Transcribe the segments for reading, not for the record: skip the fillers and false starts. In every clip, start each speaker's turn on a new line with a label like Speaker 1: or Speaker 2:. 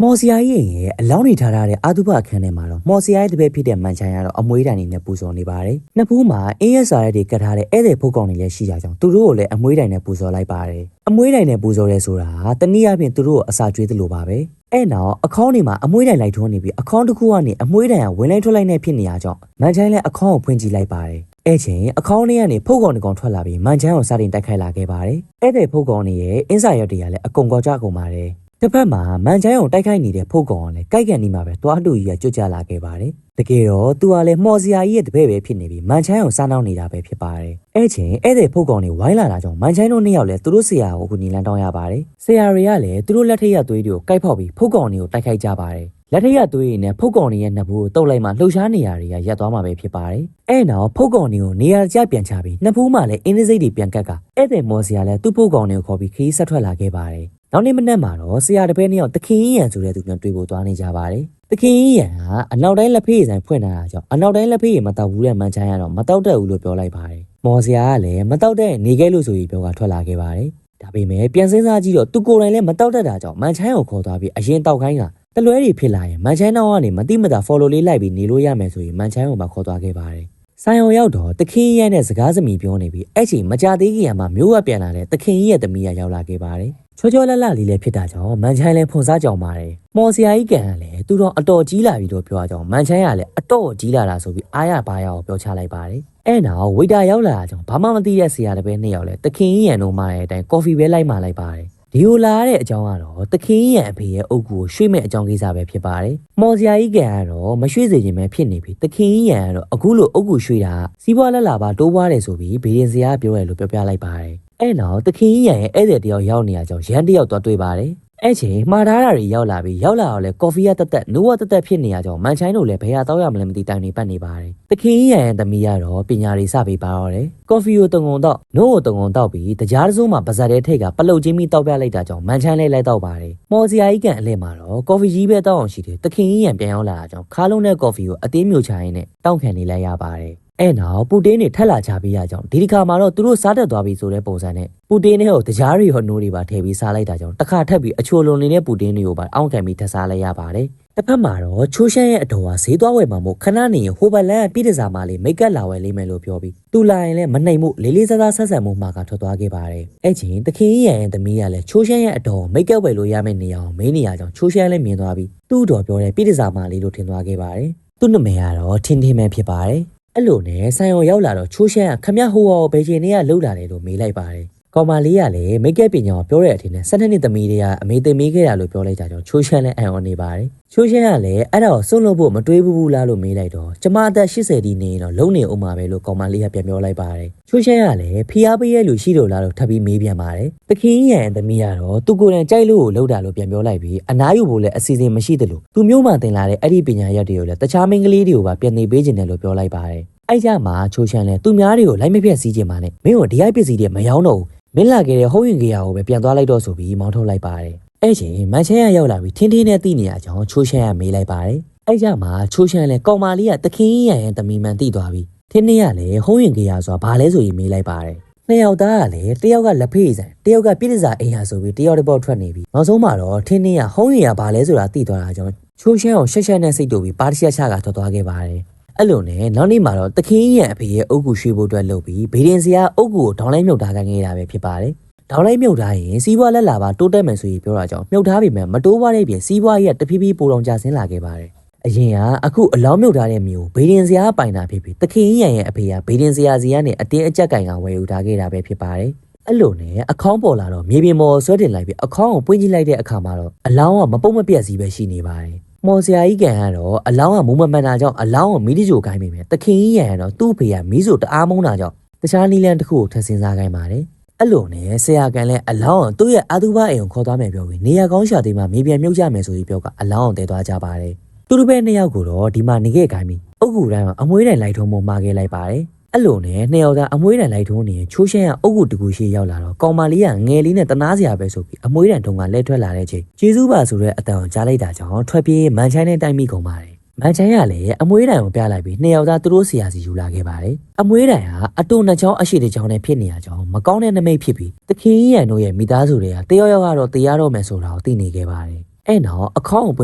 Speaker 1: မော်စီယာရဲ့အလောင်းနေထားတဲ့အတုပအခန်းထဲမှာတော့မော်စီယာရဲ့တပည့်ဖြစ်တဲ့မန်ချိုင်ကတော့အမွေးတိုင်နေနဲ့ပူဇော်နေပါတယ်။နှစ်ဖူးမှာအင်းရက်စာရဲတွေကတ်ထားတဲ့ဧည့်သည်ဖုတ်ကောင်တွေလည်းရှိကြကြောင်းသူတို့ကိုလည်းအမွေးတိုင်နဲ့ပူဇော်လိုက်ပါတယ်။အမွေးတိုင်နဲ့ပူဇော်ရဲဆိုတာတနည်းအားဖြင့်သူတို့ကိုအစာကျွေးသလိုပါပဲ။အဲ့နောက်အခေါင်းတွေမှာအမွေးတိုင်လိုက်ထွန်းနေပြီးအခေါင်းတစ်ခုကနေအမွေးတိုင်ကဝင်လိုက်ထွက်လိုက်နဲ့ဖြစ်နေရကြောင်းမန်ချိုင်လည်းအခေါင်းကိုဖွင့်ကြည့်လိုက်ပါတယ်။အဲ့ချိန်အခေါင်းထဲကနေဖုတ်ကောင်တစ်ကောင်ထွက်လာပြီးမန်ချိုင်ကိုစတင်တိုက်ခိုက်လာခဲ့ပါတယ်။ဧည့်သည်ဖုတ်ကောင်တွေရဲ့အင်းစာရဲတွေကလည်းအကုန်ကောကြကုန်ပါတယ်။တစ်ဖက်မှာမန်ချိုင်အောင်တိုက်ခိုက်နေတဲ့ဖုတ်ကောင်ကလည်းကြိုက်ကန်နေမှာပဲတွားတူကြီးကကြွကြလာခဲ့ပါတယ်။တကယ်တော့သူကလည်းမော်စီယာကြီးရဲ့တပည့်ပဲဖြစ်နေပြီးမန်ချိုင်အောင်စားနှောင်းနေတာပဲဖြစ်ပါတယ်။အဲ့ချိန်ဧည့်သည်ဖုတ်ကောင်တွေဝိုင်းလာတာကြောင့်မန်ချိုင်တို့နှစ်ယောက်လည်းသူတို့ဆရာကိုအခုညီလန်းတောင်းရပါတယ်။ဆရာတွေကလည်းသူတို့လက်ထက်ရသွေးတွေကိုကိုက်ဖောက်ပြီးဖုတ်ကောင်တွေကိုတိုက်ခိုက်ကြပါတယ်။လက်ထက်ရသွေးတွေနဲ့ဖုတ်ကောင်တွေရဲ့နှစ်ဘူးကိုတုပ်လိုက်မှလှုပ်ရှားနေရတွေကရပ်သွားမှာပဲဖြစ်ပါတယ်။အဲ့နောက်ဖုတ်ကောင်တွေကိုနေရာကျပြန်ချပြီးနှစ်ဖူးမှလည်းအင်းစိတ်တွေပြန်ကတ်ကဧည့်သည်မော်စီယာလည်းသူ့ဖုတ်ကောင်တွေကိုခေါ်ပြီးခရီးဆက်ထွက်လာခဲ့ပါတယ်။နောက်နေ့မနက်မှာတော့ဆရာတပည့်နှစ်ယောက်တခင်ရန်ဆိုတဲ့သူနဲ့တွေ့ဖို့သွားနေကြပါတယ်။တခင်ရန်ကအနောက်တိုင်းလက်ဖေးဆိုင်ဖွင့်လာတာကြောင့်အနောက်တိုင်းလက်ဖေးမတောက်ဘူးတဲ့မန်ချိုင်ကတော့မတောက်တတ်ဘူးလို့ပြောလိုက်ပါတယ်။မော်ဆရာကလည်းမတောက်တဲ့နေခဲ့လို့ဆိုပြီးပြောကထွက်လာခဲ့ပါတယ်။ဒါပေမဲ့ပြန်စင်းစားကြည့်တော့သူကိုယ်တိုင်လည်းမတောက်တတ်တာကြောင့်မန်ချိုင်ကိုခေါ်သွားပြီးအရင်တောက်ခိုင်းကတလွဲတွေဖြစ်လာရင်မန်ချိုင်နောက်ကနေမတိမတာ follow လေးလိုက်ပြီးနေလို့ရမယ်ဆိုရင်မန်ချိုင်ကိုမှခေါ်သွားခဲ့ပါတယ်။ဆိုင်အောင်ရောက်တော့တခင်ရန်နဲ့စကားစမီပြောနေပြီးအဲ့ချိန်မကြသေးခင်မှာမျိုးဝပြန်လာတဲ့တခင်ရဲ့သမီးကရောက်လာခဲ့ပါတယ်။ချောချောလတ်လလေးလည်းဖြစ်တာကြောင့်မန်ချိုင်လည်းဖွန်စားကြောင်ပါတယ်။မော်စီယာကြီးကန်ကလည်းသူတော့အတော်ကြီးလာပြီလို့ပြောကြောင်မန်ချိုင်ကလည်းအတော်ကြီးလာတာဆိုပြီးအားရပါရအောင်ပြောချလိုက်ပါတယ်။အဲ့နောက်ဝိတာရောက်လာတာကြောင့်ဘာမှမသိတဲ့ဆရာတပည့်နှစ်ယောက်လည်းတခင်ရန်တို့မှတဲ့အတိုင်းကော်ဖီပဲလိုက်မှလိုက်ပါတယ်။ဒီလိုလာတဲ့အကြောင်းကတော့တခင်ရန်အဖေရဲ့အုပ်ကိုရွှေ့မဲ့အကြောင်းကိစ္စပဲဖြစ်ပါတယ်။မော်စီယာကြီးကန်ကတော့မရွှေ့စေခြင်းပဲဖြစ်နေပြီ။တခင်ရန်ကတော့အခုလိုအုပ်ကိုရွှေ့တာစီးပွားလက်လာပါတိုးပွားတယ်ဆိုပြီးဘေးရင်စရာပြောရလို့ပြောပြလိုက်ပါတယ်။အဲ့နောက်တခင်ရန်ရဲ့ဧည့်သည်တယောက်ရောက်နေရကြောင်းရန်တယောက်သွားတွေ့ပါတယ်။အဲ့ချိန်မှားထားတာတွေရောက်လာပြီးရောက်လာတော့လေကော်ဖီကတက်နိုးဝတက်ဖြစ်နေရကြောင်းမန်ချိုင်တို့လည်းဘယ်ဟာတောက်ရမလဲမသိတိုင်နေပတ်နေပါတယ်။တခင်ရန်ရဲ့သမီးကတော့ပညာတွေစပေးပါတော့တယ်။ကော်ဖီကိုတုံငုံတော့နိုးကိုတုံငုံတော့ပြီးတကြားတစိုးမှာပါဇက်တဲ့ထိတ်ကပလုတ်ချင်းပြီးတောက်ပြလိုက်တာကြောင့်မန်ချိုင်လည်းလိုက်တော့ပါတယ်။မော်စီယာကြီးကန်အလဲမှာတော့ကော်ဖီကြီးပဲတောက်အောင်ရှိတယ်။တခင်ရန်ပြန်ရောက်လာတာကြောင့်ခါလုံးနဲ့ကော်ဖီကိုအသေးမျိုးချရင်းနဲ့တောက်ခံနေလိုက်ရပါတယ်။အဲ့နောက်ပူတင်းတွေထက်လာချပေးရကြောင်းဒီတစ်ခါမှာတော့သူတို့စားတက်သွားပြီဆိုတဲ့ပုံစံနဲ့ပူတင်းတွေကိုတကြားတွေရောနိုးတွေပါထည့်ပြီးစားလိုက်တာကြောင့်တစ်ခါထပ်ပြီးအချိုလွန်နေတဲ့ပူတင်းတွေကိုပါအောင့်ခံပြီးထပ်စားလိုက်ရပါတယ်။တစ်ဖက်မှာတော့ချိုးရှမ်းရဲ့အတော်ဟာဈေးသွားဝယ်မှာမို့ခဏနေရင်ဟိုဘလန်ပြည်တစားမလေးမိတ်ကပ်လာဝယ်လိမ့်မယ်လို့ပြောပြီးသူလာရင်လည်းမနှိမ်မှုလေးလေးစားစားဆက်ဆံမှုမှာကထွက်သွားခဲ့ပါတယ်။အဲ့ချိန်တခင်ရန်ရဲ့သမီးကလည်းချိုးရှမ်းရဲ့အတော်မိတ်ကပ်ဝယ်လို့ရမယ့်နေအောင်မင်းနေရကြောင်းချိုးရှမ်းလည်းမြင်သွားပြီးသူ့တော်ပြောတဲ့ပြည်တစားမလေးလို့ထင်သွားခဲ့ပါတယ်။သူ့နာမည်ကတော့ထင်းထင်းပဲဖြစ်ပါတယ်။အဲ့လိုနဲ့ဆိုင်အောင်ရောက်လာတော့ချိုးရှမ်းကခမရဟိုဘယ်ချိန်နေရလှုပ်လာတယ်လို့မေးလိုက်ပါတယ်။ကောင်မလေးကလည်းမိတ်ကပ်ပညာကိုပြောတဲ့အထင်နဲ့12နှစ်သမီးတွေကအမေတင်မေးခဲ့တာလို့ပြောလိုက်ကြကြောင်းချိုးရှမ်းလည်းအံ့ဩနေပါတယ်။ချိုးရှမ်းကလည်းအဲ့ဒါကိုစွန့်လို့ဖို့မတွေးဘူးလားလို့မေးလိုက်တော့ကျမအသက်80ဒီနေတော့လုံးနေအောင်ပါပဲလို့ကောင်မလေးကပြန်ပြောလိုက်ပါတယ်။ချိုးရှမ်းကလည်းဖီးအားပေးရဲ့လူရှိလို့လားလို့ထပ်ပြီးမေးပြန်ပါတယ်။တခင်ရန်သမီးကတော့သူကိုယ်တိုင်ကြိုက်လို့လှုပ်တာလို့ပြန်ပြောလိုက်ပြီးအနားယူဖို့လည်းအစီအစဉ်မရှိသလိုသူမျိုးမှတင်လာတဲ့အဲ့ဒီပညာရက်တွေကိုလည်းတခြားမင်းကလေးတွေကိုပါပြန်နေပေးခြင်းတယ်လို့ပြောလိုက်ပါတယ်။အဲ့ကြမှာချိုးရှမ်းလဲသူများတွေကိုလိုက်မပြတ်စီးခြင်းပါနဲ့မင်းကိုဒီအိုက်ပစ္စည်းတွေမယောင်းတော့ဘူးမင်းလာခဲ့တဲ့ဟုတ်ရင်ကြီးကိုပဲပြန်သွားလိုက်တော့ဆိုပြီးမောင်းထုတ်လိုက်ပါတယ်အဲ့ချိန်မန်ချိုင်ရရောက်လာပြီးထင်းထင်းနဲ့သိနေရကြောင်းချိုးရှမ်းကမေးလိုက်ပါတယ်အဲ့ကြမှာချိုးရှမ်းလဲကောင်မာလေးကတခင်ရန်ရဲ့တမီမှန်သိသွားပြီးထင်းထင်းကလည်းဟုတ်ရင်ကြီးဆိုတာဘာလဲဆိုပြီးမေးလိုက်ပါတယ်နှစ်ယောက်သားကလည်းတယောက်ကလက်ဖေးဆိုင်တယောက်ကပြည်တစားအိမ်ဟာဆိုပြီးတယောက်တစ်ပေါက်ထွက်နေပြီးနောက်ဆုံးမှာတော့ထင်းထင်းကဟုတ်ရင်ကဘာလဲဆိုတာသိသွားတာကြောင့်ချိုးရှမ်းကိုရှက်ရှက်နဲ့စိတ်တူပြီးပါတရှက်ချကထွက်သွားခဲ့ပါတယ်အဲ့လိုနဲ့နောက်နေ့မှာတော့တခင်ရန်အဖေရဲ့အုပ်ကူရွှေ့ဖို့အတွက်လုပ်ပြီးဘေဒင်စရာအုပ်ကူကိုဒေါင်းလိုက်မြုပ်ထားခိုင်းခဲ့တာပဲဖြစ်ပါတယ်။ဒေါင်းလိုက်မြုပ်ထားရင်စီးပွားလက်လာပါတိုးတက်မယ်ဆိုပြီးပြောတာကြောင့်မြုပ်ထားပြီမဲ့မတိုးပွားတဲ့ပြင်စီးပွားရေးကတဖြည်းဖြည်းပိုတောင်ကျဆင်းလာခဲ့ပါတယ်။အရင်ကအခုအလောင်းမြုပ်ထားတဲ့မျိုးဘေဒင်စရာပိုင်တာဖြစ်ပြီးတခင်ရန်ရဲ့အဖေကဘေဒင်စရာစီကနေအတင်းအကျပ်ကင်ကဝယ်ယူထားခဲ့တာပဲဖြစ်ပါတယ်။အဲ့လိုနဲ့အခေါင်းပေါ်လာတော့မြေပြင်ပေါ်ဆွဲတင်လိုက်ပြီးအခေါင်းကိုပွင့်ကြည့်လိုက်တဲ့အခါမှာတော့အလောင်းကမပုတ်မပြတ်စီပဲရှိနေပါတယ်။မော်ဆရာကြီးကန်ကတော့အလောင်းကမုံမမှန်တာကြောင့်အလောင်းကိုမီးတကြိုခိုင်းမိမယ်တခင်ကြီးရန်ကတော့သူ့ဖေကမီးစို့တအားမုန်းတာကြောင့်တခြားနီလန်တစ်ခုကိုထပ်စင်းစားခိုင်းပါတယ်အဲ့လိုနဲ့ဆရာကန်လည်းအလောင်းကိုသူ့ရဲ့အာသူဘအိမ်ကိုခေါ်သွားမယ်ပြောပြီးနေရာကောင်းရှာသေးမှမြေပြန်မြုပ်ကြမယ်ဆိုပြီးပြောကအလောင်းကိုတဲသွားကြပါတယ်သူတို့ပဲနှစ်ယောက်ကိုတော့ဒီမှာနေခဲ့ခိုင်းပြီးအုတ်ကူတိုင်းကအမွေးတိုင်လိုက်ထုံးမှုမှာခဲ့လိုက်ပါတယ်အဲ့လိုနဲ့နှစ်ယောက်သားအမွေးတိုင်လိုက်ထုံးနေချိုးရှမ်းကအုတ်ကူတကူရှိရောက်လာတော့ကောင်မလေးကငယ်လေးနဲ့တနာစရာပဲဆိုပြီးအမွေးတိုင်ထုံးကလဲထွက်လာတဲ့ချိန်ကျေးဇူးပါဆိုတဲ့အတန်ကိုကြားလိုက်တာကြောင့်ထွက်ပြေးမန်ချိုင်းနဲ့တိုက်မိကုန်ပါတယ်မန်ချိုင်းကလည်းအမွေးတိုင်ကိုပြလိုက်ပြီးနှစ်ယောက်သားသူတို့ဆရာစီယူလာခဲ့ပါတယ်အမွေးတိုင်ဟာအတူနှစ်ချောင်းအရှိတစ်ချောင်းနဲ့ဖြစ်နေရကြောင်းမကောင်းတဲ့နမိတ်ဖြစ်ပြီးတခင်ရန်တို့ရဲ့မိသားစုတွေကတယောက်ယောက်ကတော့တရားတော့မယ်ဆိုတာကိုသိနေခဲ့ပါတယ် အဲ့နောက်အခေါင်းကိုပွ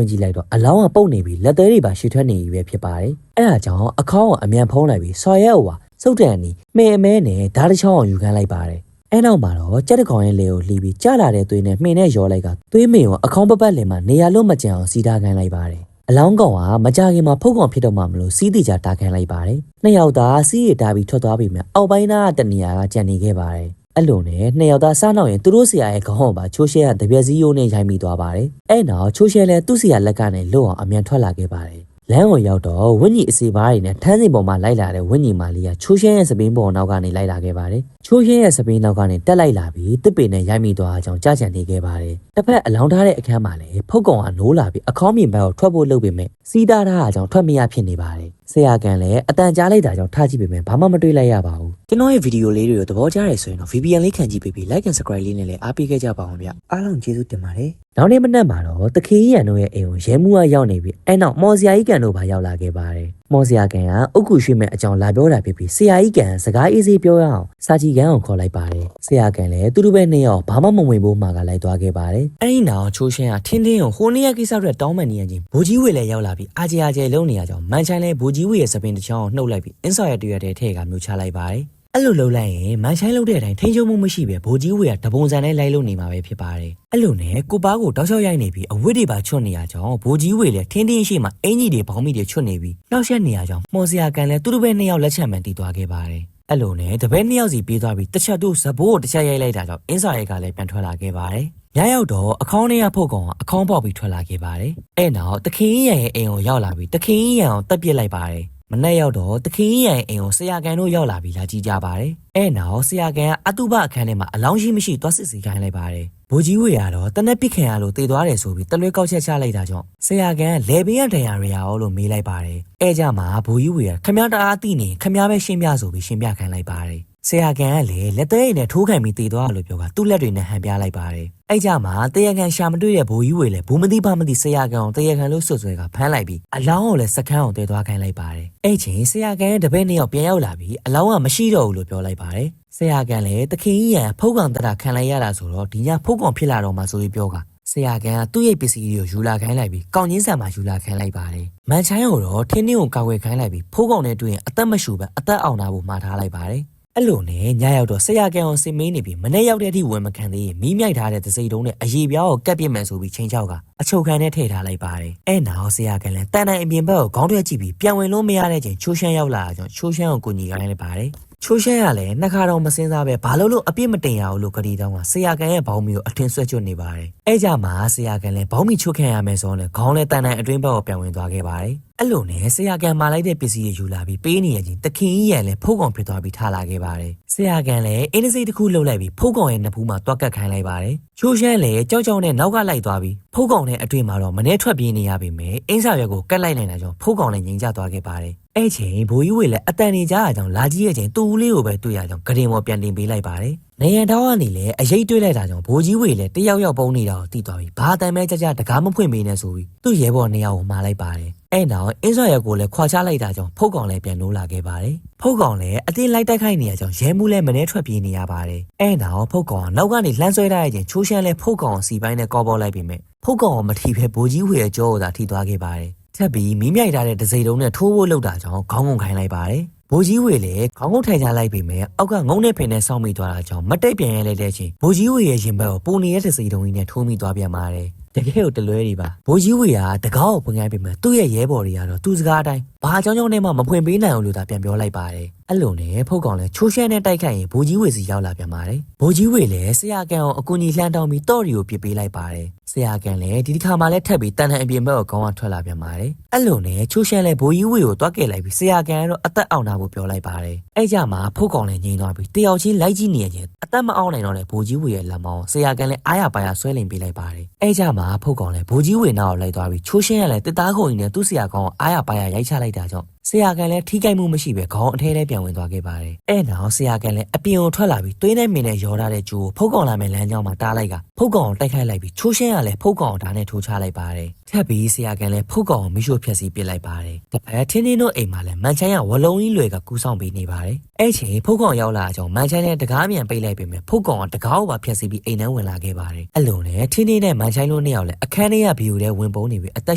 Speaker 1: င့်ကြည့်လိုက်တော့အလောင်းကပုတ်နေပြီးလက်သေးတွေပါရှည်ထွက်နေပြီပဲဖြစ်ပါတယ်အဲ့ဒါကြောင့်အခေါင်းကိုအမြန်ဖုံးလိုက်ပြီးဆွာရဲဟိုပါစုတ်တန်အနီးမှင်အမဲနဲ့ဓာတ်တစ်ချောင်းအောင်ယူခန်းလိုက်ပါတယ်အဲ့နောက်မှာတော့ကြက်တကောင်ရဲ့လေကိုလှီးပြီးကျလာတဲ့သွေးနဲ့မှင်နဲ့ရောလိုက်ကသွေးမင်ကိုအခေါင်းပတ်လင်မှာနေရာလုံးမကျန်အောင်စီးထားခိုင်းလိုက်ပါတယ်အလောင်းကောင်ကမကြခင်မှာဖုတ်ကောင်ဖြစ်တော့မှမလို့စီးတိကြတာခိုင်းလိုက်ပါတယ်နှစ်ယောက်သားစီးရတာပြီးထွက်သွားပြီမြအောက်ပိုင်းသားတနေရာကကြံနေခဲ့ပါတယ်အဲ့လိုနဲ့နှစ်ယောက်သားစားနောက်ရင်သူတို့ဆရာရဲ့ခေါင်းပါချိုးရှဲကတပြက်စည်းရိုးနဲ့ရိုက်မိသွားပါတယ်အဲ့နောက်ချိုးရှဲလဲသူ့ဆရာလက်ကနေလွတ်အောင်အမြန်ထွက်လာခဲ့ပါတယ်လမ်းကိုရောက်တော့ဝင်းကြီးအစီပါးတွေနဲ့ထန်းစင်ပေါ်မှာလိုက်လာတဲ့ဝင်းကြီးမာလီကချိုးရှဲရဲ့စပင်းပေါ်နောက်ကနေလိုက်လာခဲ့ပါတယ်ချိုးရှဲရဲ့စပင်းနောက်ကနေတက်လိုက်လာပြီးတစ်ပေနဲ့ရိုက်မိသွားအောင်ကြားချန်နေခဲ့ပါတယ်တစ်ဖက်အလောင်းထားတဲ့အခန်းမှာလည်းဖုတ်ကောင်ကနိုးလာပြီးအခေါင်းမြင်ဘက်ကိုထွက်ဖို့လုပ်ပေမဲ့စီးသားထားတာကြောင့်ထွက်မရဖြစ်နေပါတယ်ဆရာကန်လည်းအတန်ကြားလိုက်တာကြောင့်ထားကြည့်ပေမဲ့ဘာမှမတွေးလိုက်ရပါဘူးကျွန်တော်ရဲ့ဗီဒီယိုလေးတွေကိုသဘောကျတယ်ဆိုရင်တော့ VPN လေးခံကြည့်ပြီး like and subscribe လေးနဲ့လည်းအားပေးခဲ့ကြပါအောင်ဗျအားလုံးကျေးဇူးတင်ပါတယ်နောက်နေ့မနက်မှာတော့တခေးရန်တို့ရဲ့အိမ်ကိုရဲမှုကရောက်နေပြီးအဲ့နောက်မော်စရာကြီးကန်တို့ဘာရောက်လာခဲ့ပါတယ်မော်စရာကန်ကအုတ်ကူရွှေ့မဲ့အကြောင်းလာပြောတာဖြစ်ပြီးဆရာကြီးကန်စကားအေးစေးပြောရအောင်စာချီကန်ကိုခေါ်လိုက်ပါတယ်ဆရာကန်လည်းသူတို့ပဲနှစ်ယောက်ဘာမှမဝင်ဖို့မှာကလိုက်သွားခဲ့ပါတယ်အဲ့ဒီနောက်ချိုးရှင်းကထင်းထင်းကိုဟိုနေ့ကကိစ္စတွေတောင်းမှန်နေရချင်းဘူကြီးဝေလည်းရောက်လာပြီးအာဂျေလုံးနေရကြောင်းမန်ချိုင်းလည်းဘူကြီးဝေရဲ့စပင်တစ်ချောင်းကိုနှုတ်လိုက်ပြီးအင်းဆော်ရဲ့တရွက်တဲ့ထဲကမြူချလိုက်ပါတယ်အဲ့လိုလုပ်လိုက်ရင်မန်ချိုင်းလုပ်တဲ့အတိုင်းထိန်းချုပ်မှုမရှိပဲဘူကြီးဝေကတပုံစံနဲ့လိုက်လို့နေမှာပဲဖြစ်ပါတယ်အဲ့လိုနဲ့ကိုပါကိုတောက်လျှောက်ရိုက်နေပြီးအဝတ်တွေပါချွတ်နေရကြောင်းဘူကြီးဝေလည်းထင်းထင်းရှိမှအင်ကြီးတွေဘောင်းမိတွေချွတ်နေပြီးနှောက်ရက်နေရကြောင်းမော်စရာကန်လည်းသူတို့ပဲနှစ်ယောက်လက်ချက်မှန်တီးသွားခဲ့ပါတယ်အဲ့လိုနဲ့တပည့်နှစ်ယောက်စီပြေးသွားပြီးတစ်ချက်သူ့ဇဘိုးကိုတစ်ချက်ရိုက်လိုက်တာကြောင့်အင်းစာရဲကလည်းပြန်ထွက်လာခဲ့ပါတယ်ညရောက်တော့အခေါင်းထဲကဖုတ်ကောင်ကအခေါင်းပေါက်ပြီးထွက်လာခဲ့ပါတယ်အဲ့နောက်တခင်ရန်ရဲ့အိမ်ကိုရောက်လာပြီးတခင်ရန်ကိုတက်ပစ်လိုက်ပါတယ်မနေ့ရောက်တော့တခင်ရန်အိမ်ကိုဆရာကန်တို့ရောက်လာပြီးလာကြည့်ကြပါတယ်အဲ့နောက်ဆရာကန်ကအတုပအခန်းထဲမှာအလောင်းရှိမရှိသွားစစ်စီခိုင်းလိုက်ပါတယ်ဘိုးကြီးဝေကတော့တနက်ပစ်ခင်ရလို့တည်သွားတယ်ဆိုပြီးတလွဲကောက်ချက်ချလိုက်တာကြောင့်ဆရာကန်လေပင်ရဒဏ်ရာတွေရအောင်လို့မေးလိုက်ပါတယ်အဲ့ကြမှာဘိုးကြီးဝေကခမည်းတအားသိနေခမည်းပဲရှင်းပြဆိုပြီးရှင်းပြခိုင်းလိုက်ပါတယ်ဆရာကန်ကလည်းလက်သေးနဲ့ထိုးခံပြီးတည်သွားလို့ပြောကသူ့လက်တွေနဲ့ဟန်ပြလိုက်ပါတယ်အဲ့ကြမှာတရကန်ရှာမတွေ့တဲ့ဘိုးကြီးဝေလည်းဘူးမသိဘာမသိဆရာကန်ကိုတရကန်လို့ဆွဆွဲကဖမ်းလိုက်ပြီးအလောင်းကိုလည်းစခန်းအောင်တည်သွားခိုင်းလိုက်ပါတယ်အဲ့ချိန်ဆရာကန်ရဲ့တပည့်နှစ်ယောက်ပြန်ရောက်လာပြီးအလောင်းကမရှိတော့ဘူးလို့ပြောလိုက်ပါတယ်ဆရာကန်လည်းတခင်ကြီးရန်ဖုတ်ကောင်တရခံလိုက်ရတာဆိုတော့ဒီညဖုတ်ကောင်ဖြစ်လာတော့မှဆိုပြီးပြောကဆရာကန်ကသူ့ရဲ့ပစ္စည်းတွေကိုယူလာခိုင်းလိုက်ပြီးကောင်းချင်းဆန်မှာယူလာခိုင်းလိုက်ပါတယ်မန်ချိုင်းကိုတော့ထင်းထင်းကိုကာဝယ်ခိုင်းလိုက်ပြီးဖိုးကောင်နဲ့တွေ့ရင်အသက်မရှူပဲအသက်အောင်နာဖို့မှာထားလိုက်ပါတယ်အဲ့လိုနဲ့ညရောက်တော့ဆရာကန်အောင်စင်မင်းနေပြီးမနေ့ရောက်တဲ့အထိဝင်မခံသေးရင်မီးမြိုက်ထားတဲ့တစိမ့်တုံးနဲ့အရေပြားကိုကပ်ပြစ်မယ်ဆိုပြီးချိန်ချောက်ကအချုပ်ခံနဲ့ထည့်ထားလိုက်ပါတယ်အဲ့နောက်ဆရာကန်လည်းတန်တန်အပြင်ဘက်ကိုခေါင်းတွဲကြည့်ပြီးပြန်ဝင်လို့မရတဲ့ချိန်ချိုးရှမ်းရောက်လာတာကြောင့်ချိုးရှမ်းကိုကူညီခိုင်းလိုက်ပါတယ်ချိုးရှဲရလဲနှစ်ခါတော့မစင်းစားပဲဘာလို့အပြစ်မတင်ရဘူးလို့ကတိတောင်းကဆရာကန်ရဲ့ဘောင်းမီကိုအထင်ဆွဲကျွတ်နေပါတယ်အဲ့ကြမှာဆရာကန်လည်းဘောင်းမီချုပ်ခံရမယ်ဆိုတော့ခေါင်းလည်းတန်တန်အတွင်းဘက်ကိုပြန်ဝင်သွားခဲ့ပါတယ်အဲ့လိုနဲ့ဆရာကန်မာလိုက်တဲ့ပစ္စည်းတွေယူလာပြီးပေးနေရချင်းတခင်ကြီးရန်လည်းဖုတ်ကောင်ဖြစ်သွားပြီးထားလာခဲ့ပါတယ်ဆရာကန်လည်းအင်းတစိတစ်ခုလှုပ်လိုက်ပြီးဖုတ်ကောင်ရဲ့နဖူးမှာတွားကတ်ခိုင်းလိုက်ပါတယ်ချိုးရှမ်းလည်းကြောက်ကြောက်နဲ့နောက်ကလိုက်သွားပြီးဖုတ်ကောင်နဲ့အတွင်းမှာတော့မနေ့ထွက်ပြေးနေရပေမဲ့အင်းစာရွက်ကိုကတ်လိုက်နိုင်တာကြောင့်ဖုတ်ကောင်လည်းငြိမ်ကျသွားခဲ့ပါတယ်အဲ့ချိန်ဘိုးကြီးဝေလည်းအတန်နေကြတာကြောင့်လာကြီးရဲ့ချိန်တူဦးလေးကိုပဲတွေ့ရကြောင်းဂရင်ပေါ်ပြန်တင်ပေးလိုက်ပါတယ်နေရန်တောင်းကနေလည်းအရေးတွေးလိုက်တာကြောင့်ဘိုးကြီးဝေလည်းတယောက်ယောက်ပုံနေတာကိုသိသွားပြီးဘာတမ်းမဲကြကြတကားမဖွင့်ပေးနဲ့ဆိုပြီးသူ့ရဲဘော်နှစ်ယောက်ကိုမှာလိုက်ပါတယ်အဲ့နောက်အင်းစော်ရဲကိုလည်းခွာချလိုက်တာကြောင့်ဖုတ်ကောင်လည်းပြန်နိုးလာခဲ့ပါတယ်ဖုတ်ကောင်လည်းအတင်းလိုက်တိုက်ခိုက်နေရကြောင်းရဲမှုလည်းမနှဲထွက်ပြေးနေရပါတယ်အဲ့နောက်ဖုတ်ကောင်ကနောက်ကနေလှမ်းဆွဲထားတဲ့ချိန်ချိုးရှမ်းလည်းဖုတ်ကောင်စီပိုင်းနဲ့ကောပေါ်လိုက်ပြီးမြဲဖုတ်ကောင်ကမထီပဲဘိုးကြီးဝေရဲ့ကြောကိုသာထိသွားခဲ့ပါတယ်ထပ်ပြီးမီးမြိုက်ထားတဲ့ဒစိတုံးနဲ့ထိုးဖို့လုပ်တာကြောင့်ခေါင်းငုံခိုင်းလိုက်ပါတယ်ဘိုးကြီးဝေလည်းခေါင်းငုံထိုင်ချလိုက်ပြီးမြဲအောက်ကငုံနဲ့ဖင်နဲ့စောင့်မိသွားတာကြောင့်မတိတ်ပြန်ရလိုက်တဲ့ချိန်ဘိုးကြီးဝေရဲ့ရင်ဘတ်ကိုပူနေတဲ့ဒစိတုံးကြီးနဲ့ထိုးမိသွားပြန်ပါတယ်တကယ်ကိုတလွဲတွေပါဘိုးကြီးဝေကတကောက်ကိုဖွင့်ခိုင်းပြီးမှသူ့ရဲ့ရဲဘော်တွေကတော့သူ့စကားအတိုင်းဘာအကြောင်းနဲ့မှမဖွင့်ပေးနိုင်အောင်လို့သာပြန်ပြောလိုက်ပါတယ်အဲ့လိုနဲ့ဖုတ်ကောင်လည်းချိုးရှဲနဲ့တိုက်ခိုက်ရင်ဘိုးကြီးဝေစီရောက်လာပြန်ပါတယ်ဘိုးကြီးဝေလည်းဆရာကန်ကိုအကူကြီးလှမ်းတောင်းပြီးတော့ရီကိုပြစ်ပေးလိုက်ပါတယ်ဆရာကန်လည်းဒီတစ်ခါမှလည်းထပ်ပြီးတန်တန်အပြင်ဘက်ကိုခေါင်းကထွက်လာပြန်ပါတယ်အဲ့လိုနဲ့ချိုးရှဲလည်းဘိုးကြီးဝေကိုတွားကဲလိုက်ပြီးဆရာကန်ကတော့အသက်အောင်နာဖို့ပြောလိုက်ပါတယ်အဲ့ကြမှာဖုတ်ကောင်လည်းငြိမ်သွားပြီးတယောက်ချင်းလိုက်ကြည့်နေရင်အသက်မအောင်နိုင်တော့တဲ့ဘိုးကြီးဝေရဲ့လက်မောင်းဆရာကန်လည်းအားရပါရဆွဲလင်ပေးလိုက်ပါတယ်အဲ့ကြမှာဖုတ်ကောင်လည်းဘိုးကြီးဝေနောက်လိုက်သွားပြီးချိုးရှဲရလည်းတစ်သားခုံကြီးနဲ့သူ့ဆရာကောင်ကိုအားရပါရရိုက်ချလိုက်တာကြောင့် ဆရာကန်လည်းထိကြိုက်မှုမရှိပဲခေါင်းအထဲထဲပြန်ဝင်သွားခဲ့ပါတယ်အဲ့နောက်ဆရာကန်လည်းအပြင်ကိုထွက်လာပြီးသွေးနဲ့မင်းနဲ့ရောထားတဲ့ကျိုးဖုတ်ကောင်လာမဲ့လမ်းကြောင်းမှာတားလိုက်ကဖုတ်ကောင်ကိုတိုက်ခိုက်လိုက်ပြီးချိုးရှင်းရလဲဖုတ်ကောင်ကိုဓာတ်နဲ့ထိုးချလိုက်ပါတယ်ထပ်ပြီးဆရာကန်လည်းဖုတ်ကောင်ကိုမိရှို့ဖျက်ဆီးပစ်လိုက်ပါတယ်တပတ်ထင်းထင်းတို့အိမ်မှာလည်းမန်ချိုင်းကဝလုံးကြီးလွယ်ကကူးဆောင်ပေးနေပါတယ်အဲ့ချိန်ဖုတ်ကောင်ရောက်လာအကြောင်းမန်ချိုင်းနဲ့တကားမြန်ပိတ်လိုက်ပြီးမြဲဖုတ်ကောင်ကတကားကိုပါဖျက်ဆီးပြီးအိမ်ထဲဝင်လာခဲ့ပါတယ်အဲ့လိုနဲ့ထင်းထင်းနဲ့မန်ချိုင်းတို့နှစ်ယောက်လည်းအခန်းထဲကဗီဒီယိုထဲဝင်ပုံးနေပြီးအသက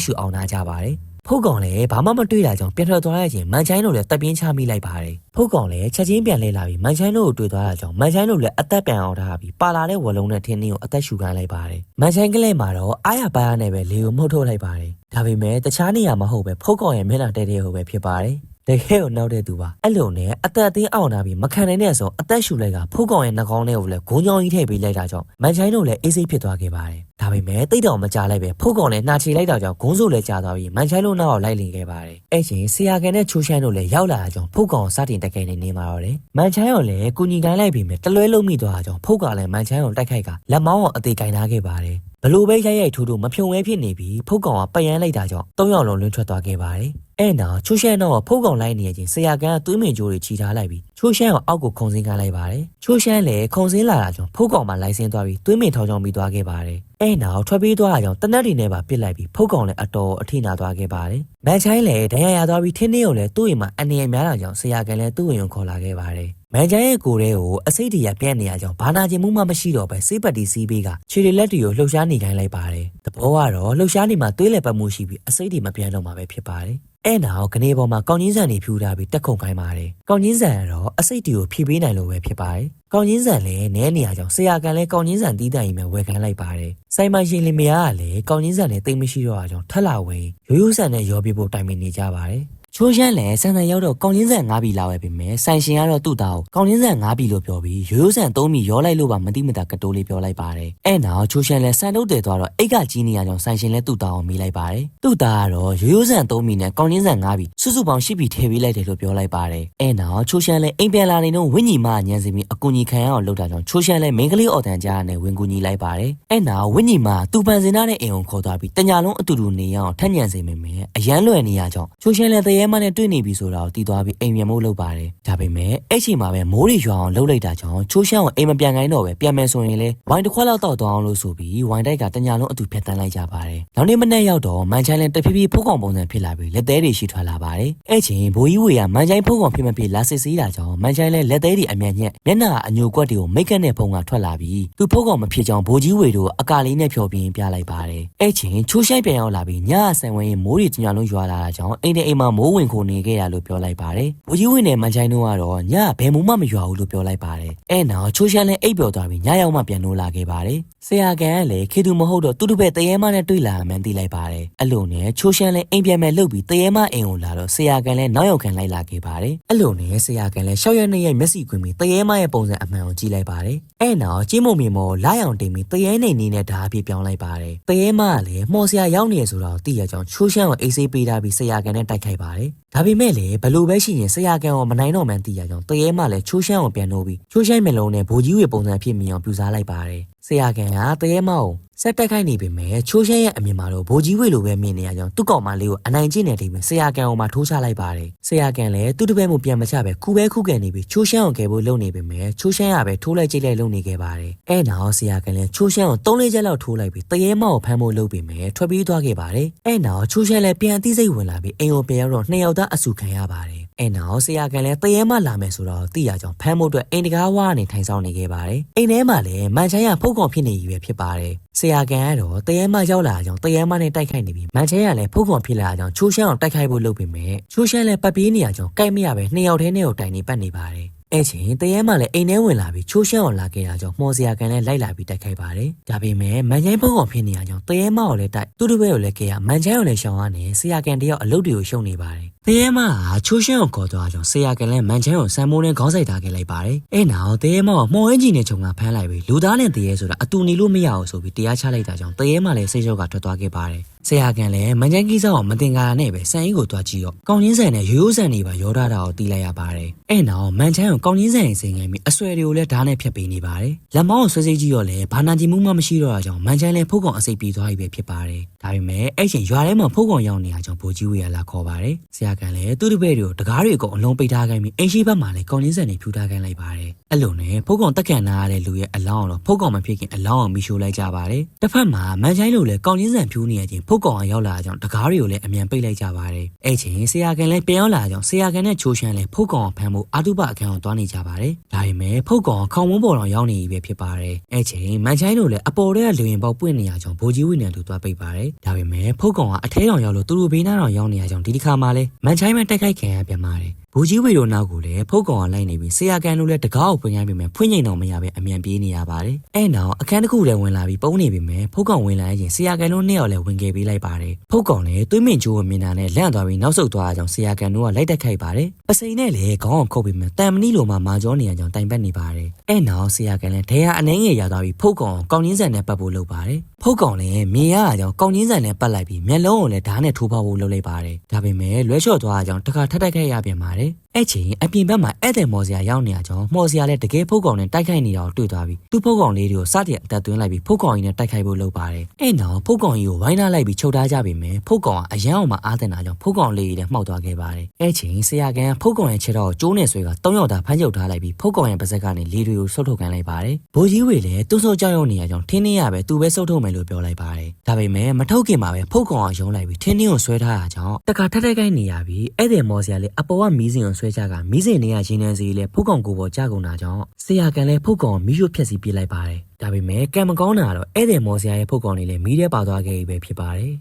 Speaker 1: ်ရှူအောင်နာကြပါတယ်ဖုတ်ကောင်လည်းဘာမှမတွေ့တာကြောင့်ပြန်ထွက်သွားရခြင်းမန်ချိုင်းတို့လည်းတပ်ပြင်းချမိလိုက်ပါတယ်ဖုတ်ကောင်လည်းချက်ချင်းပြန်လဲလာပြီးမန်ချိုင်းတို့ကိုတွေ့သွားတာကြောင့်မန်ချိုင်းတို့လည်းအသက်ပြန်အောင်ထားပြီးပါလာတဲ့ဝလုံးနဲ့ထင်းထင်းကိုအသက်ရှူခံလိုက်ပါတယ်မန်ချိုင်းကလေးမှာတော့အားရပါးရနဲ့ပဲလေကိုမှုတ်ထုတ်လိုက်ပါတယ်ဒါပေမဲ့တခြားနေရာမဟုတ်ပဲဖုတ်ကောင်ရဲ့မျက်နှာတဲတဲကိုပဲဖြစ်ပါတယ်တကယ်ကိုနောက်တဲ့သူပါအဲ့လိုနဲ့အသက်အသေးအောင်လာပြီးမခံနိုင်တဲ့ဆိုအသက်ရှူလိုက်ကဖုတ်ကောင်ရဲ့နှာခေါင်းထဲကိုလည်းဂုံးကြောင်ကြီးထည့်ပေးလိုက်တာကြောင့်မန်ချိုင်းတို့လည်းအေးစိတ်ဖြစ်သွားခဲ့ပါတယ်ဒါပေမဲ့တိတ်တောင်မကြလိုက်ပဲဖုတ်ကောင်လည်းနှာချေလိုက်တာကြောင့်ဂုံးစိုးလည်းကြာသွားပြီးမန်ချိုင်းတို့နောက်ကိုလိုက်လင်ခဲ့ပါတယ်အဲ့ချိန်ဆရာကန်နဲ့ချိုးရှမ်းတို့လည်းရောက်လာတာကြောင့်ဖုတ်ကောင်စတင်တက်ခဲ့နေမှာတော့တယ်မန်ချိုင်းကလည်းကုညီကိုင်းလိုက်ပြီးမြဲတလွဲလုံးမိသွားတာကြောင့်ဖုတ်ကလည်းမန်ချိုင်းကိုတိုက်ခိုက်ကလက်မောင်းကိုအသေးကိုင်းထားခဲ့ပါတယ်ဘလို့ပဲရိုက်ထိုးထိုးမဖြုံဝဲဖြစ်နေပြီးဖုတ်ကောင်ကပယမ်းလိုက်တာကြောင့်၃ယောက်လုံးလွင့်ထွက်သွားခဲ့ပါတယ်အဲ့နောက်ချိုးရှမ်းတော့ဖုတ်ကောင်လိုက်နေချင်းဆရာကန်ကသွေးမင်ကြိုးတွေချီထားလိုက်ပြီးချိုးရှမ်းကိုအောက်ကိုခုံစင်းကားလိုက်ပါတယ်ချိုးရှမ်းလည်းခုံစင်းလာတာကြောင့်ဖုတ်ကောင်မှလိုက်စင်းသွားပြီးသွေးမင်ထောင်ချောင်းပြီးသွားခဲ့ပါတယ်အဲ့နောက်ထွက်ပြေးသွားတာကြောင့်တနက်တွေနဲ့ပါပစ်လိုက်ပြီးဖုတ်ကောင်လည်းအတော်အထိနာသွားခဲ့ပါတယ်မန်ချိုင်းလည်းဒဏ်ရာရသွားပြီးထင်းထင်းကိုလည်းသူ့အိမ်မှာအနေရများတာကြောင့်ဆရာကန်လည်းသူ့အိမ်ကိုခေါ်လာခဲ့ပါတယ်မန်ချိုင်းရဲ့ကိုယ်ထဲကိုအစိတ်တရပြန့်နေရကြောင်းဘာနာကျင်မှုမှမရှိတော့ပဲစေးပတ်တီစီးပေးကခြေတွေလက်တွေကိုလှုပ်ရှားနေခိုင်းလိုက်ပါတယ်တဘောကတော့လှုပ်ရှားနေမှသွေးလက်ပတ်မှုရှိပြီးအစိတ်တွေမပြန့်တော့မှာပဲဖြစ်ပါတယ်အဲ့နောက်ကနေပေါ်မှာကောင်းချင်းဆန်တွေဖြူထားပြီးတက်ခုန်ခိုင်းပါတယ်ကောင်းချင်းဆန်ကတော့အစိတ်တွေကိုဖြည့်ပေးနိုင်လို့ပဲဖြစ်ပါတယ်ကောင်းချင်းဆန်လည်းနဲနေရကြောင်းဆရာကန်လည်းကောင်းချင်းဆန်တီးတန်ရင်ပဲဝယ်ခိုင်းလိုက်ပါတယ်ဆိုင်မရှင်လင်မယားကလည်းကောင်းချင်းဆန်နဲ့တိတ်မရှိတော့အကြောင်းထက်လာဝင်ရိုးရိုးဆန်နဲ့ရောပြဖို့တိုင်ပင်နေကြပါတယ်ချိုးရှမ်းလည်းဆန်ဆန်ရောက်တော့ကောင်းချင်းဆန်9ပြီလာပဲပြင်မယ်ဆိုင်ရှင်ကတော့သူ့သားကိုကောင်းချင်းဆန်9ပြီလို့ပြောပြီးရိုးရိုးဆန်3ပြီရောလိုက်လို့ပါမတိမတာကတိုးလေးပြောလိုက်ပါတယ်အဲ့နောက်ချိုးရှမ်းလည်းဆန်တုတ်တယ်သွားတော့အိတ်ကကြီးနေရကြောင်းဆိုင်ရှင်လည်းသူ့သားကိုမေးလိုက်ပါတယ်သူ့သားကတော့ရိုးရိုးဆန်3ပြီနဲ့ကောင်းချင်းဆန်9ပြီစုစုပေါင်း10ပြီထည့်ပေးလိုက်တယ်လို့ပြောလိုက်ပါတယ်အဲ့နောက်ချိုးရှမ်းလည်းအိမ်ပြန်လာနေတော့ဝင်းညီမညံစီပြီးအကူညီခံရအောင်လုပ်တာကြောင့်ချိုးရှမ်းလည်းမင်းကလေးအော်တန်ကြားနဲ့ဝင်ကူညီလိုက်ပါတယ်အဲ့နောက်ဝင်းညီမသူ့ပန်စင်သားနဲ့အိမ်ကိုခေါ်သွားပြီးတညာလုံးအတူတူနေရအောင်ထက်ညံစီမိမယ်အရန်လွယ်နေရကြောင်းချိုးရှမ်းလည်းတရေမနဲ့တွေ့နေပြီဆိုတာကိုတီးသွားပြီးအိမ်ပြန်မို့လုပ်ပါတယ်ဒါပေမဲ့အဲ့ချိန်မှာပဲမိုးတွေရွာအောင်လှုပ်လိုက်တာကြောင့်ချိုးရှမ်းကိုအိမ်မပြန်ခိုင်းတော့ပဲပြန်မယ်ဆိုရင်လေဝိုင်းတစ်ခွက်လောက်တောက်သွားအောင်လို့ဆိုပြီးဝိုင်းတိုက်ကတညာလုံးအတူဖြတ်တန်းလိုက်ကြပါတယ်နောက်နေ့မနေ့ရောက်တော့မန်ချိုင်းလည်းတဖြည်းဖြည်းဖုတ်ကောင်ပုံစံဖြစ်လာပြီးလက်သေးတွေရှိထွက်လာပါတယ်အဲ့ချိန်ဘိုးကြီးဝေကမန်ချိုင်းဖုတ်ကောင်ဖြစ်မဖြစ်လာစစ်ဆေးတာကြောင့်မန်ချိုင်းလည်းလက်သေးတွေအမြန်ညက်မျက်နှာအညိုကွက်တွေကိုမိတ်ကက်နဲ့ဖုံကထွက်လာပြီးသူဖုတ်ကောင်မဖြစ်ကြောင်းဘိုးကြီးဝေတို့အကာလေးနဲ့ဖြောပြင်းပြလိုက်ပါတယ်အဲ့ချိန်ချိုးဆိုင်ပြန်ရောက်လာပြီးညအဆန်ဝင်မိုးတွေတညာလုံးရွာလာတာကြောင့်အိမ်ထဲအိမ်မှာမိုးဝင်ခိုနေခဲ့ရလို့ပြောလိုက်ပါတယ်ဘိုးကြီးဝေနဲ့မန်ချိုင်းတို့ကတော့ညဘယ်မှမရွာဘူးလို့ပြောလိုက်ပါတယ်အဲ့နောက်ချိုးဆိုင်လည်းအိပ်ပျော်သွားပြီးညရောက်မှပြန်လို့လာခဲ့ပါတယ်ဆရာကန်ကလည်းခေသူမဟုတ်တော့သူတို့ပဲတရေမနဲ့တွေ့လာမှန်းသိလိုက်ပါတယ်အဲ့လိုနဲ့ချိုးဆိုင်လည်းအိမ်ပြန်မဲ့လှုပ်ပြီးတရေမအိမ်ကိုလာတော့ဆရာကန်လည်းနောက်ရောက်ခံလိုက်လာခဲ့ပါတယ်အဲ့လိုနဲ့ဆရာကန်လည်းရှောက်ရနှစ်ရဲ့မျက်စိခွင်းပြီးတရေမရဲ့ပုံစံအမှန်ကိုကြည့်လိုက်ပါတယ်အဲ့နောက်ကျင်းမုံမြေမောလာရောင်တင်ပြီးတရေနေနေနဲ့ဓာအပြည့်ပြောင်းလိုက်ပါတယ်တရေမကလည်းမှော်ဆရာရောက်နေရဆိုတော့သိရကြောင်းချိုးဆိုင်ကိုအိတ်ဆေးပေးထားပြီးဆရာကန်နဲ့တိုက်ခိုက်ပါတယ်ဒါပေမဲ့လည်းဘလို့ပဲရှိရင်ဆရာကန်ကိုမနိုင်တော့မှန်းသိရကြောင်းတရေမလည်းချိုးဆိုင်ကိုပြန်လို့ပြီးချိုးဆိုင်မျက်လုံးနဲ့ဘိုးကြီးဝေပုံစံဖြစ်မြင်အောင်ပြူစားလိုက်ပါတယ်ဆရာကန်ကတရေမကိုဆက်တက်ခိုင်းနေပေမဲ့ချိုးရှမ်းရဲ့အမြင်မှာတော့ဘိုးကြီးဝေလိုပဲမြင်နေရကြောင်းသူ့ကောင်မလေးကိုအနိုင်ကျင့်နေတယ်ပြီးဆရာကန်အောင်မှထိုးချလိုက်ပါတယ်ဆရာကန်လည်းသူ့တပည့်မှုပြန်မချပဲခုကန်နေပြီးချိုးရှမ်းအောင်ကယ်ဖို့လုပ်နေပေမဲ့ချိုးရှမ်းကပဲထိုးလိုက်ကြိတ်လိုက်လုပ်နေခဲ့ပါတယ်အဲ့နောက်ဆရာကန်လည်းချိုးရှမ်းကို3-4ချက်လောက်ထိုးလိုက်ပြီးတရေမောက်ကိုဖမ်းဖို့လုပ်ပေမဲ့ထွက်ပြေးသွားခဲ့ပါတယ်အဲ့နောက်ချိုးရှမ်းလည်းပြန်အသိစိတ်ဝင်လာပြီးအိမ်ကိုပြန်ရောက်တော့2ယောက်သားအဆူခံရပါတယ်အဲ့နောက်ဆရာကန်လည်းတရေမလာမယ်ဆိုတော့သိရကြောင်းဖမ်းဖို့အတွက်အိမ်တကားဝါကနေထိုင်ဆောင်နေခဲ့ပါတယ်အိမ်ထဲမှာလည်းမန်ချိုင်းကဖုတ်ကောင်ဖြစ်နေပြီပဲဖြစ်ပါတယ်ဆရာကန်ကတော့တရေမရောက်လာကြောင်းတရေမနဲ့တိုက်ခိုက်နေပြီးမန်ချိုင်းကလည်းဖုတ်ကောင်ဖြစ်လာကြောင်းချိုးရှမ်းအောင်တိုက်ခိုက်ဖို့လုပ်ပေမဲ့ချိုးရှမ်းလည်းပတ်ပြေးနေရကြောင်းကြိုက်မရပဲ2ယောက်ထဲနဲ့ကိုတိုင်နေပတ်နေပါတယ်အဲ့ချိန်တရေမလည်းအိမ်ထဲဝင်လာပြီးချိုးရှမ်းအောင်လာခဲ့တာကြောင့်မှော်ဆရာကန်လည်းလိုက်လာပြီးတိုက်ခိုက်ပါတယ်ဒါပေမဲ့မန်ချိုင်းဖုတ်ကောင်ဖြစ်နေရကြောင်းတရေမကိုလည်းတိုက်သူ့တပည့်ကိုလည်းကြရမန်ချိုင်းကိုလည်းရှောင်ရနေဆရာကန်တယောက်အလုပ်တွေကိုရှုံနေပါတယ်တရေမကချိုးရှမ်းကိုခေါ်သွားကြောင်းဆရာကန်လည်းမန်ချိုင်းကိုစံမိုးနဲ့ခေါင်းဆိုင်ထားခဲ့လိုက်ပါတယ်အဲ့နောက်တရေမကမှော်အင်းကြီးနဲ့ခြုံကဖမ်းလိုက်ပြီးလူသားနဲ့တရေဆိုတာအတူနေလို့မရအောင်ဆိုပြီးတရားချလိုက်တာကြောင့်တရေမလည်းစိတ်ရှုပ်ကထွက်သွားခဲ့ပါတယ်ဆရာကန်လည်းမန်ချိုင်းကြီးစောက်မတင်ကားနဲ့ပဲစံအိကိုသွားကြည့်တော့ကောင်းချင်းဆန်နဲ့ရိုးရိုးဆန်တွေပါရောထားတာကိုတီးလိုက်ရပါတယ်အဲ့နောက်မန်ချိုင်းကိုကောင်းချင်းဆန်ရင်စင်ငယ်ပြီးအဆွဲတွေကိုလည်းဓာတ်နဲ့ဖြတ်ပေးနေပါတယ်လက်မောင်းကိုဆွဲစိတ်ကြည့်တော့လည်းဘာနာကျင်မှုမှမရှိတော့တာကြောင့်မန်ချိုင်းလည်းဖုတ်ကောင်အစိပ်ပြေးသွားပြီပဲဖြစ်ပါတယ် ဒါပေမဲ့အဲ့ချိန်ရွာထဲမှာဖုတ်ကောင်ရောက်နေရကြောင်းဗိုလ်ကြီးဝေကလာခေါ်ပါတယ်ဆရာကန်လည်းသူ့တပည့်တွေကိုတကားတွေအကုန်အလုံးပိတ်ထားခိုင်းပြီးအင်ရှိဘက်မှာလည်းကောင်းရင်းစံတွေဖြူထားခိုင်းလိုက်ပါတယ်အဲ့လိုနဲ့ဖုတ်ကောင်တက်ကန်နာရတဲ့လူရဲ့အလောင်းတော့ဖုတ်ကောင်မဖြစ်ခင်အလောင်းအောင်မိရှို့လိုက်ကြပါတယ်တစ်ဖက်မှာမန်ချိုင်းလိုလည်းကောင်းရင်းစံဖြူနေရချင်းဖုတ်ကောင်အောင်ရောက်လာကြောင်းတကားတွေကိုလည်းအမြန်ပိတ်လိုက်ကြပါတယ်အဲ့ချိန်ဆရာကန်လည်းပြန်ရောက်လာကြောင်းဆရာကန်နဲ့ချိုးရှမ်းလည်းဖုတ်ကောင်အောင်ဖမ်းဖို့အာတုပအခန်းအောင်သွားနေကြပါတယ်ဒါပေမဲ့ဖုတ်ကောင်ခေါင်းဝန်းပေါ်တော်ရောက်နေပြီပဲဖြစ်ပါတယ်အဲ့ချိန်မန်ချိုင်းလိုလည်းအပေါ်ထဲကလူရင်ပေါက်ပွင့်နေရကြောင်းဗိုလ်ကြီးဝင်းနဲ့သူသွားပိတ်ပါတယ်ဒါပေမဲ့ဖုတ်ကောင်ကအထဲတော်ရောက်လို့သူတို့ဘေးနားတော်ရောက်နေရကြောင်းဒီတစ်ခါမှလည်းမန်ချိုင်းမတိုက်ခိုက်ခင်ရပြန်ပါတယ်ဗိုလ်ကြီးဝေတို့နောက်ကိုလည်းဖုတ်ကောင်ကလိုက်နေပြီးဆရာကန်တို့လည်းတကားကိုဖွင့်ခိုင်းပြီးမှဖွင့်ငိမ့်တော့မရပဲအမြန်ပြေးနေရပါတယ်အဲ့နောက်အခန်းတစ်ခုလည်းဝင်လာပြီးပုံနေပြီးမှဖုတ်ကောင်ဝင်လာရင်ဆရာကန်တို့နှစ်ယောက်လည်းဝင်ခဲ့ပေးလိုက်ပါတယ်ဖုတ်ကောင်လည်းသွေးမင်ချိုးကိုမြင်တာနဲ့လန့်သွားပြီးနောက်ဆုတ်သွားကြောင်းဆရာကန်တို့ကလိုက်တက်ခိုက်ပါတယ်ပစိန်နဲ့လည်းခေါင်းအောင်ခုတ်ပြီးမှတန်မဏိလိုမှမာကြောနေရကြောင်းတိုင်ပတ်နေပါတယ်အဲ့နောက်ဆရာကန်လည်းဒဲဟာအနှင်းငယ်ရသွားပြီးဖုတ်ကောင်ကောင်းရင်းစံနဲ့ပတ်ဖို့လုပ်ပါတယ်ဖုတ်ကောင်လည်းမြင်ရကြောင်းကောင်းရင်းစံနဲ့ပတ်လိုက်ပြီးမျက်လုံးကိုလည်းဓာတ်နဲ့ထိုးဖောက်ဖို့လုပ်လိုက်ပါတယ်ဒါပေမဲ့လွဲချော့သွားကြောင်းတခါထပ်တိုက်ခိုက်ရပြန်ပါတယ်အဲ့ချိန်အပြင်ဘက်မှာဧည့်သည်မော်စရာရောက်နေရကြောင်းမော်စရာလည်းတကယ်ဖုတ်ကောင်နဲ့တိုက်ခိုက်နေတာကိုတွေ့သွားပြီးသူ့ဖုတ်ကောင်လေးတွေကိုစတင်အသက်သွင်းလိုက်ပြီးဖုတ်ကောင်ကြီးနဲ့တိုက်ခိုက်ဖို့လုပ်ပါတယ်အဲ့နောက်ဖုတ်ကောင်ကြီးကိုဝိုင်းနာလိုက်ပြီးချုပ်ထားကြပြီမယ်ဖုတ်ကောင်ကအရန်အောင်မှအားတင်တာကြောင့်ဖုတ်ကောင်လေးကြီးလည်းမှောက်သွားခဲ့ပါတယ်အဲ့ချိန်ဆရာကန်ဖုတ်ကောင်ရဲ့ခြေထောက်ကိုကျိုးနဲ့ဆွဲက3ယောက်သာဖမ်းချုပ်ထားလိုက်ပြီးဖုတ်ကောင်ရဲ့ပါးစပ်ကနေလေတွေကိုဆုတ်ထုတ်ခိုင်းလိုက်ပါတယ်ဗိုလ်ကြီးဝေလည်းသူ့စောကြောက်ရွံ့နေရကြောင်းထင်းနေရပဲသူပဲဆုတ်ထုတ်မယ်လို့ပြောလိုက်ပါတယ်ဒါပေမဲ့မထုတ်ခင်မှာပဲဖုတ်ကောင်ကယုံလိုက်ပြီးထင်းနှင်းကိုဆွဲထားရကြောင်းတခါထက်ခိုင်းနေရပြီးဧည့်သည်မော်စရာလည်းအပေါ်ကမီးစင်ကိုဆွဲချကမီးစင်နေရရင်းနှန်းစီလည်းဖုတ်ကောင်ကိုပေါ်ကြကုန်တာကြောင့်ဆရာကန်လည်းဖုတ်ကောင်မီးရှို့ဖျက်ဆီးပြလိုက်ပါတယ်ဒါပေမဲ့ကံမကောင်းတာတော့ဧည့်သည်မော်စရာရဲ့ဖုတ်ကောင်လေးလည်းမီးထဲပါသွားခဲ့ပြီပဲဖြစ်ပါတယ်